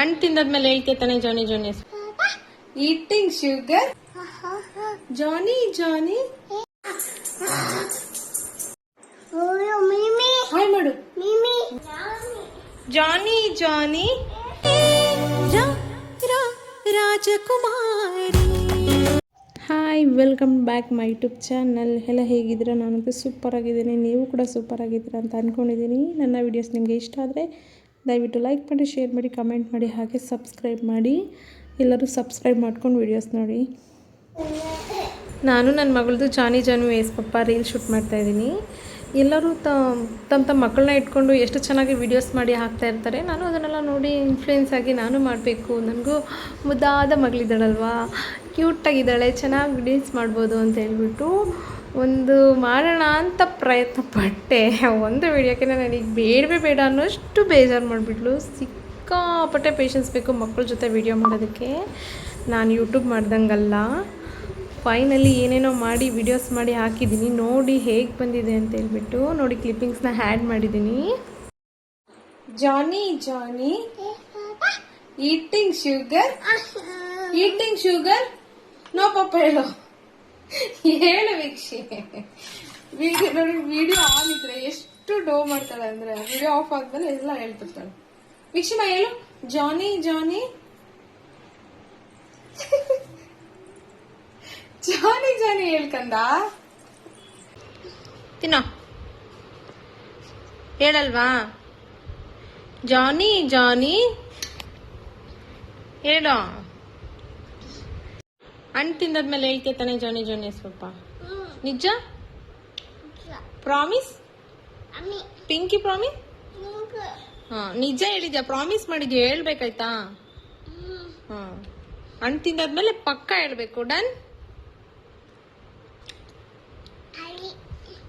ಹಣ್ಣು ತಿಂದಾದ್ಮೇಲೆ ಹೇಳ್ತೀಯ ತಾನೆ Johnny Johnny eating sugar Johnny Johnny hi ಮಾಡು ಜಾನಿ ಜಾನಿ ರಾಜಕುಮಾರಿ. Hi, welcome back my YouTube channel. ಎಲ್ಲ ಹೇಗಿದ್ದೀರಾ? ನಾನಂತೂ ಸೂಪರ್ ಆಗಿದ್ದೀನಿ, ನೀವು ಕೂಡ ಸೂಪರ್ ಆಗಿದ್ದೀರಾ ಅಂತ ಅಂದ್ಕೊಂಡಿದ್ದೀನಿ. ನನ್ನ ವೀಡಿಯೋಸ್ ನಿಮಗೆ ಇಷ್ಟ ಆದರೆ ದಯವಿಟ್ಟು ಲೈಕ್ ಮಾಡಿ, ಶೇರ್ ಮಾಡಿ, ಕಮೆಂಟ್ ಮಾಡಿ, ಹಾಗೆ ಸಬ್ಸ್ಕ್ರೈಬ್ ಮಾಡಿ. ಎಲ್ಲರೂ ಸಬ್ಸ್ಕ್ರೈಬ್ ಮಾಡ್ಕೊಂಡು ವೀಡಿಯೋಸ್ ನೋಡಿ. ನಾನು ನನ್ನ ಮಗಳದು ಜಾನಿ ಜಾನು ವೇಸ್ ಪಪ್ಪ ರೀಲ್ ಶೂಟ್ ಮಾಡ್ತಾಯಿದ್ದೀನಿ. ಎಲ್ಲರೂ ತಮ್ಮ ಮಕ್ಕಳನ್ನ ಇಟ್ಕೊಂಡು ಎಷ್ಟು ಚೆನ್ನಾಗಿ ವೀಡಿಯೋಸ್ ಮಾಡಿ ಹಾಕ್ತಾ ಇರ್ತಾರೆ. ನಾನು ಅದನ್ನೆಲ್ಲ ನೋಡಿ ಇನ್ಫ್ಲೂಯೆನ್ಸ್ ಆಗಿ ನಾನು ಮಾಡಬೇಕು, ನನಗೂ ಮುದ್ದಾದ ಮಗಳಿದ್ದಾಳಲ್ವಾ, ಕ್ಯೂಟಾಗಿದ್ದಾಳೆ, ಚೆನ್ನಾಗಿ ವೀಡಿಯೋಸ್ ಮಾಡ್ಬೋದು ಅಂತ ಹೇಳ್ಬಿಟ್ಟು ಒಂದು ಮಾಡೋಣ ಅಂತ ಪ್ರಯತ್ನ ಪಟ್ಟೆ. ಒಂದು ವೀಡಿಯೋಕ್ಕೆ ನನಗೆ ಬೇಡವೇ ಬೇಡ ಅನ್ನೋಷ್ಟು ಬೇಜಾರು ಮಾಡಿಬಿಟ್ಲು. ಸಿಕ್ಕಾಪಟ್ಟೆ ಪೇಷನ್ಸ್ ಬೇಕು ಮಕ್ಕಳ ಜೊತೆ ವೀಡಿಯೋ ಮಾಡೋದಕ್ಕೆ. ನಾನು ಯೂಟ್ಯೂಬ್ ಮಾಡ್ದಂಗಲ್ಲ, ಫೈನಲಿ ಏನೇನೋ ಮಾಡಿ ವೀಡಿಯೋಸ್ ಮಾಡಿ ಹಾಕಿದ್ದೀನಿ. ನೋಡಿ ಹೇಗೆ ಬಂದಿದೆ ಅಂತ ಹೇಳ್ಬಿಟ್ಟು ನೋಡಿ, ಕ್ಲಿಪ್ಪಿಂಗ್ಸ್ನ ಆ್ಯಡ್ ಮಾಡಿದ್ದೀನಿ. ಜಾನಿ ಜಾನಿ ಈಟಿಂಗ್ ಶುಗರ್ ನೋ ಪಾಪ ಹೇಳು ವೀಕ್ಷಿ. ವಿಡಿಯೋ ನೋಡಿ, ವಿಡಿಯೋ ಆನ್ ಇದ್ರೆ ಎಷ್ಟು ಡೋ ಮಾಡ್ತಾಳೆ ಅಂದ್ರೆ, ವಿಡಿಯೋ ಆಫ್ ಆದ್ಮೇಲೆ ಎಲ್ಲ ಹೇಳ್ತಿರ್ತಾಳೆ. ವೀಕ್ಷಿಮ ಹೇಳು ಜಾನಿ ಜಾನಿ ಜಾನಿ ಜಾನಿ ಹೇಳ್ಕಂದ ತಿನ್ನೋ ಹೇಳಲ್ವಾ? ಜಾನಿ ಜಾನಿ ಹೇಳೋ. ಹಣ್ಣು ತಿಂದಾದ್ಮೇಲೆ ಹೇಳ್ತೀಯ ತಾನೆ ಜಾನಿ ಜಾನಿ ಸ್ವಲ್ಪ ನಿಜ? Promise pinky promise? ಹಾ, ನಿಜ ಹೇಳಿದ್ಯಾ? ಪ್ರಾಮಿಸ್ ಮಾಡಿದ್ಯಾ? ಹೇಳ್ಬೇಕಾಯ್ತಾ? ಹಾ, ಹಣ್ಣು ತಿಂದಾದ್ಮೇಲೆ ಪಕ್ಕ ಹೇಳ್ಬೇಕು. ಡನ್?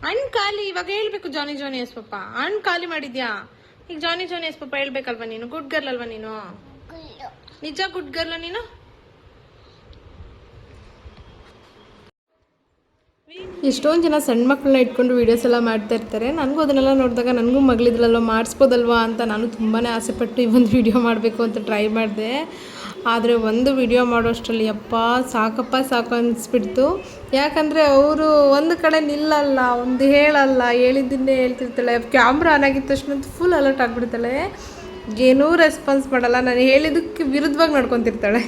ಹಣ್ಣು ಖಾಲಿ ಇವಾಗ ಹೇಳ್ಬೇಕು. ಜಾನಿ ಜಾನಿ ಎಸ್ ಪಪ್ಪ ಹಣ್ಣು ಖಾಲಿ ಮಾಡಿದ್ಯಾ? ಈಗ ಜಾನಿ ಜಾನಿ ಎಸ್ ಪಪ್ಪ ಹೇಳ್ಬೇಕಲ್ವಾ ನೀನು? ಗುಡ್ ಗರ್ಲ್ ಅಲ್ವಾ ನೀನು? ನಿಜ ಗುಡ್ ಗರ್ಲ್ ನೀನು? ಎಷ್ಟೊಂದು ಜನ ಸಣ್ಣ ಮಕ್ಕಳನ್ನ ಇಟ್ಕೊಂಡು ವೀಡಿಯೋಸ್ ಎಲ್ಲ ಮಾಡ್ತಾ ಇರ್ತಾರೆ. ನನಗೂ ಅದನ್ನೆಲ್ಲ ನೋಡಿದಾಗ ನನಗೂ ಮಗಳಿದ್ರಲ್ವ, ಮಾಡಿಸ್ಬೋದಲ್ವಾ ಅಂತ ನಾನು ತುಂಬಾ ಆಸೆಪಟ್ಟು ಈ ಒಂದು ವೀಡಿಯೋ ಮಾಡಬೇಕು ಅಂತ ಟ್ರೈ ಮಾಡಿದೆ. ಆದರೆ ಒಂದು ವಿಡಿಯೋ ಮಾಡೋಷ್ಟರಲ್ಲಿ ಸಾಕು ಅನಿಸ್ಬಿಡ್ತು. ಯಾಕಂದರೆ ಅವರು ಒಂದು ಕಡೆ ನಿಲ್ಲಲ್ಲ, ಒಂದು ಹೇಳಲ್ಲ, ಹೇಳಿದ್ದನ್ನೇ ಹೇಳ್ತಿರ್ತಾಳೆ. ಕ್ಯಾಮ್ರಾ ಆನ್ ಆಗಿದ್ದ ತಕ್ಷಣ ಫುಲ್ ಅಲರ್ಟ್ ಆಗಿಬಿಡ್ತಾಳೆ, ಏನೂ ರೆಸ್ಪಾನ್ಸ್ ಮಾಡಲ್ಲ, ನಾನು ಹೇಳಿದ್ದಕ್ಕೆ ವಿರುದ್ಧವಾಗಿ ನಡ್ಕೊತಿರ್ತಾಳೆ.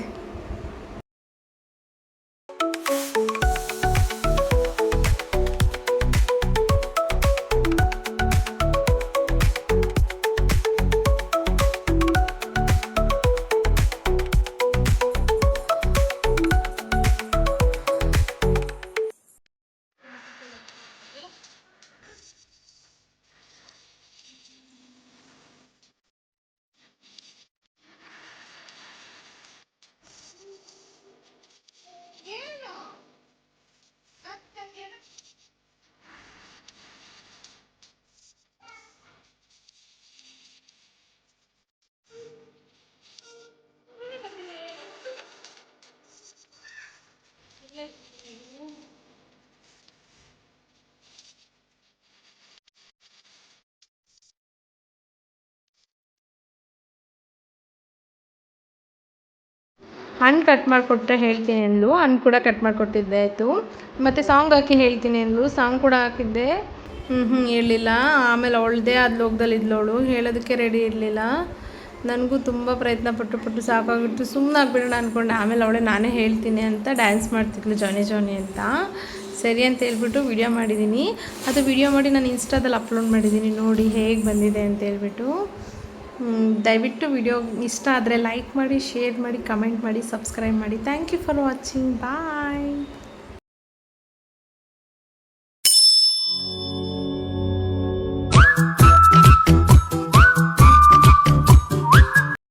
ಹಣ್ಣು ಕಟ್ ಮಾಡಿಕೊಟ್ರೆ ಹೇಳ್ತೀನಿ ಅಂದ್ಲು, ಹಣ್ಣು ಕೂಡ ಕಟ್ ಮಾಡಿಕೊಟ್ಟಿದ್ದೆ ಆಯಿತು. ಮತ್ತು ಸಾಂಗ್ ಹಾಕಿ ಹೇಳ್ತೀನಿ ಅಂದ್ಲು, ಸಾಂಗ್ ಕೂಡ ಹಾಕಿದ್ದೆ. ಹೇಳಲಿಲ್ಲ. ಆಮೇಲೆ ಅವಳದೇ ಅದು ಲೋಕದಲ್ಲಿ ಇದ್ಲವಳು, ಹೇಳೋದಕ್ಕೆ ರೆಡಿ ಇರಲಿಲ್ಲ. ನನಗೂ ತುಂಬ ಪ್ರಯತ್ನ ಪಟ್ಟು ಸಾಕಾಗಿತ್ತು, ಸುಮ್ಮನೆ ಆಗಿಬಿಡೋಣ ಅಂದ್ಕೊಂಡೆ. ಆಮೇಲೆ ಅವಳೇ ನಾನೇ ಹೇಳ್ತೀನಿ ಅಂತ ಡ್ಯಾನ್ಸ್ ಮಾಡ್ತಿದ್ಲು ಜಾನಿ ಜಾನಿ ಅಂತ. ಸರಿ ಅಂತ ಹೇಳ್ಬಿಟ್ಟು ವಿಡಿಯೋ ಮಾಡಿದ್ದೀನಿ. ಅದು ವಿಡಿಯೋ ಮಾಡಿ ನಾನು ಇನ್ಸ್ಟಾದಲ್ಲಿ ಅಪ್ಲೋಡ್ ಮಾಡಿದ್ದೀನಿ, ನೋಡಿ ಹೇಗೆ ಬಂದಿದೆ ಅಂತ ಹೇಳ್ಬಿಟ್ಟು. ದಯವಿಟ್ಟು ವಿಡಿಯೋ ಇಷ್ಟ ಆದರೆ ಲೈಕ್ ಮಾಡಿ, ಶೇರ್ ಮಾಡಿ, ಕಮೆಂಟ್ ಮಾಡಿ, ಸಬ್ಸ್ಕ್ರೈಬ್ ಮಾಡಿ. Thank you for watching. Bye.